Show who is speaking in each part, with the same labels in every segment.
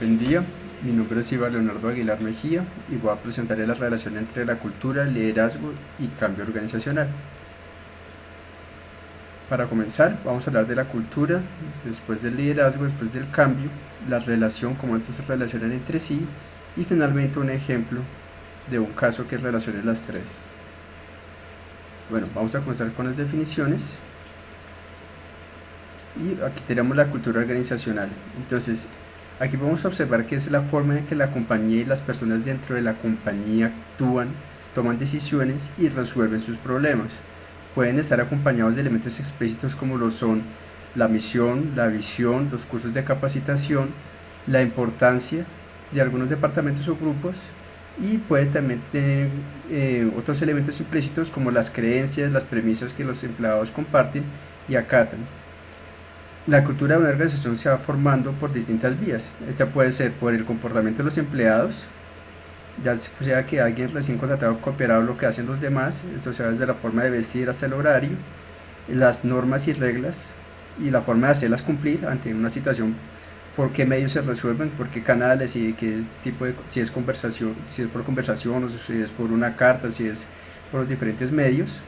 Speaker 1: Buen día, mi nombre es Iván Leonardo Aguilar Mejía y voy a presentarles la relación entre la cultura, el liderazgo y cambio organizacional. Para comenzar, vamos a hablar de la cultura, después del liderazgo, después del cambio, la relación, cómo estas se relacionan entre sí y finalmente un ejemplo de un caso que relacione las tres. Bueno, vamos a comenzar con las definiciones. Y aquí tenemos la cultura organizacional. Entonces, aquí podemos observar que es la forma en que la compañía y las personas dentro de la compañía actúan, toman decisiones y resuelven sus problemas. Pueden estar acompañados de elementos explícitos como lo son la misión, la visión, los cursos de capacitación, la importancia de algunos departamentos o grupos, y puedes también tener otros elementos implícitos como las creencias, las premisas que los empleados comparten y acatan. La cultura de una organización se va formando por distintas vías. Esta puede ser por el comportamiento de los empleados, ya sea que alguien recién contratado copiará lo que hacen los demás. Esto se va desde la forma de vestir hasta el horario, las normas y reglas y la forma de hacerlas cumplir ante una situación, por qué medios se resuelven, por qué canales y qué tipo de, si es conversación, si es por conversación o si es por una carta, si es por los diferentes medios.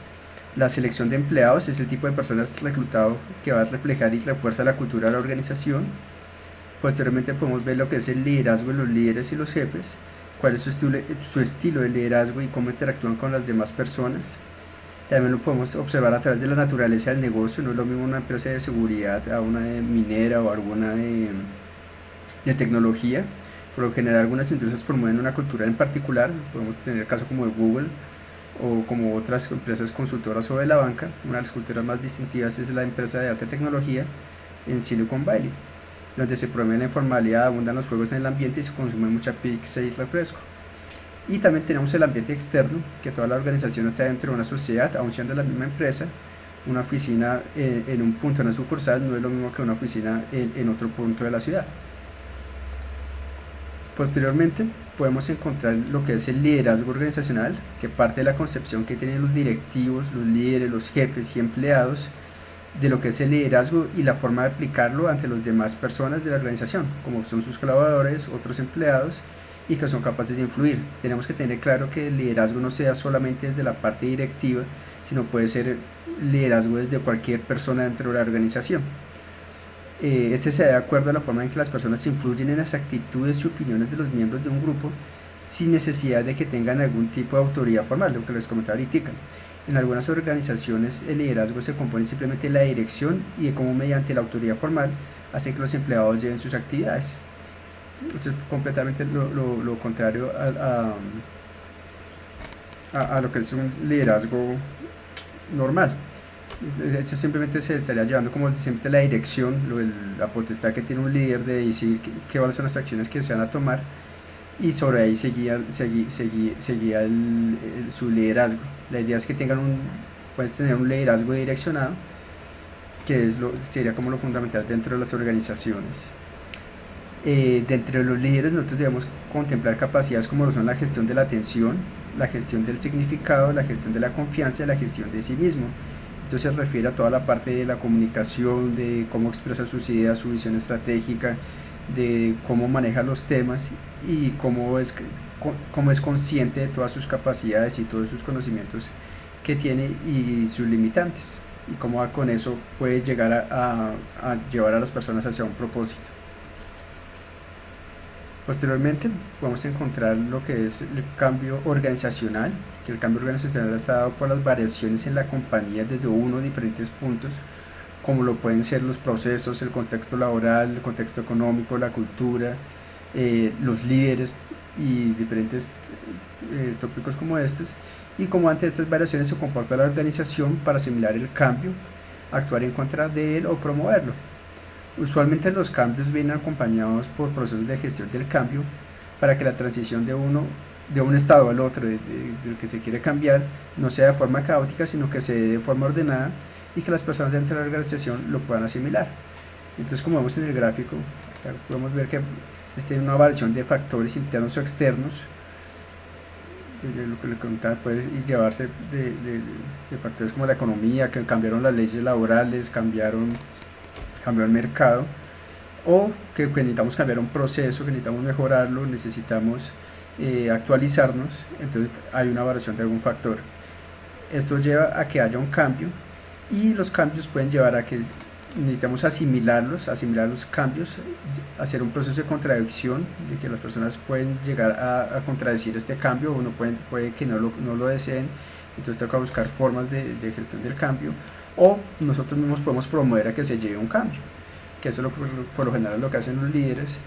Speaker 1: La selección de empleados es el tipo de personas reclutado que va a reflejar y refuerza la cultura de la organización. Posteriormente podemos ver lo que es el liderazgo de los líderes y los jefes, cuál es su estilo de liderazgo y cómo interactúan con las demás personas. También lo podemos observar a través de la naturaleza del negocio. No es lo mismo una empresa de seguridad a una de minera o alguna de tecnología. Por lo general algunas empresas promueven una cultura en particular. Podemos tener el caso como de Google o como otras empresas consultoras o de la banca. Una de las culturas más distintivas es la empresa de alta tecnología en Silicon Valley, donde se promueve la informalidad, abundan los juegos en el ambiente y se consume mucha pizza y refresco. Y también tenemos el ambiente externo, que toda la organización está dentro de una sociedad, aun siendo la misma empresa. Una oficina en un punto, en una sucursal, no es lo mismo que una oficina en otro punto de la ciudad. Posteriormente podemos encontrar lo que es el liderazgo organizacional, que parte de la concepción que tienen los directivos, los líderes, los jefes y empleados de lo que es el liderazgo y la forma de aplicarlo ante las demás personas de la organización, como son sus colaboradores, otros empleados, y que son capaces de influir. Tenemos que tener claro que el liderazgo no sea solamente desde la parte directiva, sino puede ser liderazgo desde cualquier persona dentro de la organización. Este se da de acuerdo a la forma en que las personas influyen en las actitudes y opiniones de los miembros de un grupo sin necesidad de que tengan algún tipo de autoridad formal, lo que les comentaba ahorita. En algunas organizaciones el liderazgo se compone simplemente de la dirección y de cómo mediante la autoridad formal hacen que los empleados lleven sus actividades. Esto es completamente lo contrario a lo que es un liderazgo normal. Esto simplemente se estaría llevando como siempre la dirección, la potestad que tiene un líder de decir qué son las acciones que se van a tomar, y sobre ahí seguía su liderazgo. La idea es que puedes tener un liderazgo direccionado, que sería como lo fundamental dentro de las organizaciones. Dentro de los líderes nosotros debemos contemplar capacidades como lo son la gestión de la atención, la gestión del significado, la gestión de la confianza y la gestión de sí mismo. Esto se refiere a toda la parte de la comunicación, de cómo expresa sus ideas, su visión estratégica, de cómo maneja los temas y cómo es consciente de todas sus capacidades y todos sus conocimientos que tiene y sus limitantes, y cómo con eso puede llegar a llevar a las personas hacia un propósito. Posteriormente podemos encontrar lo que es el cambio organizacional, que el cambio organizacional está dado por las variaciones en la compañía desde diferentes puntos, como lo pueden ser los procesos, el contexto laboral, el contexto económico, la cultura, los líderes y diferentes tópicos como estos, y cómo ante estas variaciones se comporta la organización para asimilar el cambio, actuar en contra de él o promoverlo. Usualmente los cambios vienen acompañados por procesos de gestión del cambio para que la transición de un estado al otro, de que se quiere cambiar, no sea de forma caótica, sino que se dé de forma ordenada y que las personas dentro de la organización lo puedan asimilar. Entonces, como vemos en el gráfico, podemos ver que existe una variación de factores internos o externos. Entonces, lo que le comentaba puede llevarse de factores como la economía, que cambiaron las leyes laborales, cambió el mercado, o que necesitamos cambiar un proceso, que necesitamos mejorarlo, necesitamos actualizarnos, entonces hay una variación de algún factor. Esto lleva a que haya un cambio y los cambios pueden llevar a que necesitamos asimilar los cambios, hacer un proceso de contradicción, de que las personas pueden llegar a contradecir este cambio, o puede que no lo deseen, entonces toca buscar formas de gestión del cambio, o nosotros mismos podemos promover a que se lleve un cambio, que eso por lo general es lo que hacen los líderes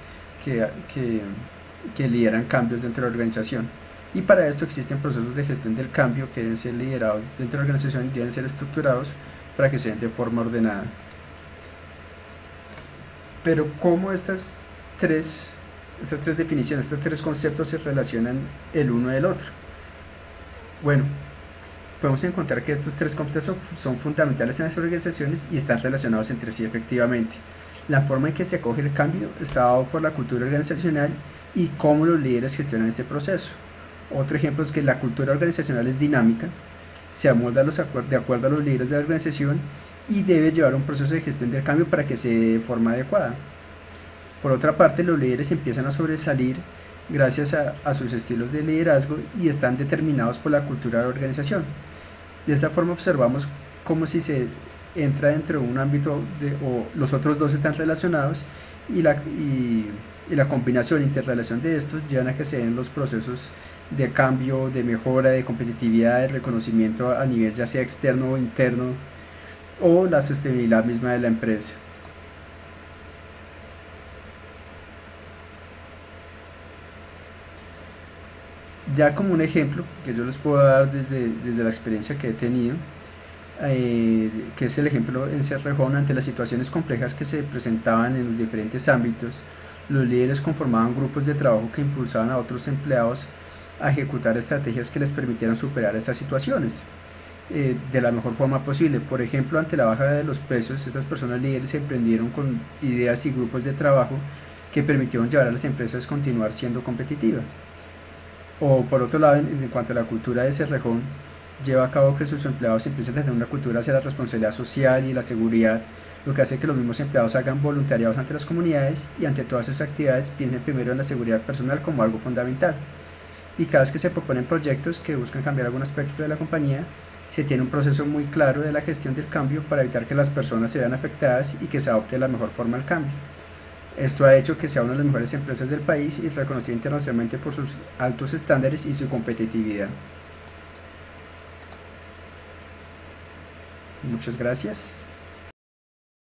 Speaker 1: que lideran cambios dentro de la organización. Y para esto existen procesos de gestión del cambio que deben ser liderados dentro de la organización y deben ser estructurados para que se den de forma ordenada. Pero ¿cómo estas tres definiciones, estos tres conceptos se relacionan el uno del otro? Bueno, podemos encontrar que estos tres conceptos son fundamentales en las organizaciones y están relacionados entre sí efectivamente. La forma en que se acoge el cambio está dado por la cultura organizacional y cómo los líderes gestionan este proceso. Otro ejemplo es que la cultura organizacional es dinámica, se amolda de acuerdo a los líderes de la organización y debe llevar un proceso de gestión del cambio para que se dé de forma adecuada. Por otra parte, los líderes empiezan a sobresalir gracias a sus estilos de liderazgo y están determinados por la cultura de la organización. De esta forma observamos como si se entra dentro de un ámbito o los otros dos están relacionados y la combinación, interrelación de estos llevan a que se den los procesos de cambio, de mejora, de competitividad, de reconocimiento a nivel ya sea externo o interno, o la sostenibilidad misma de la empresa. Ya como un ejemplo que yo les puedo dar desde la experiencia que he tenido, que es el ejemplo en Cerrejón, ante las situaciones complejas que se presentaban en los diferentes ámbitos, los líderes conformaban grupos de trabajo que impulsaban a otros empleados a ejecutar estrategias que les permitieran superar estas situaciones de la mejor forma posible. Por ejemplo, ante la baja de los precios, estas personas líderes se emprendieron con ideas y grupos de trabajo que permitieron llevar a las empresas a continuar siendo competitivas. O por otro lado, en cuanto a la cultura de Cerrejón, lleva a cabo que sus empleados empiecen a tener una cultura hacia la responsabilidad social y la seguridad, lo que hace que los mismos empleados hagan voluntariados ante las comunidades y ante todas sus actividades piensen primero en la seguridad personal como algo fundamental. Y cada vez que se proponen proyectos que buscan cambiar algún aspecto de la compañía, se tiene un proceso muy claro de la gestión del cambio para evitar que las personas se vean afectadas y que se adopte de la mejor forma el cambio. Esto ha hecho que sea una de las mejores empresas del país y reconocida internacionalmente por sus altos estándares y su competitividad. Muchas gracias.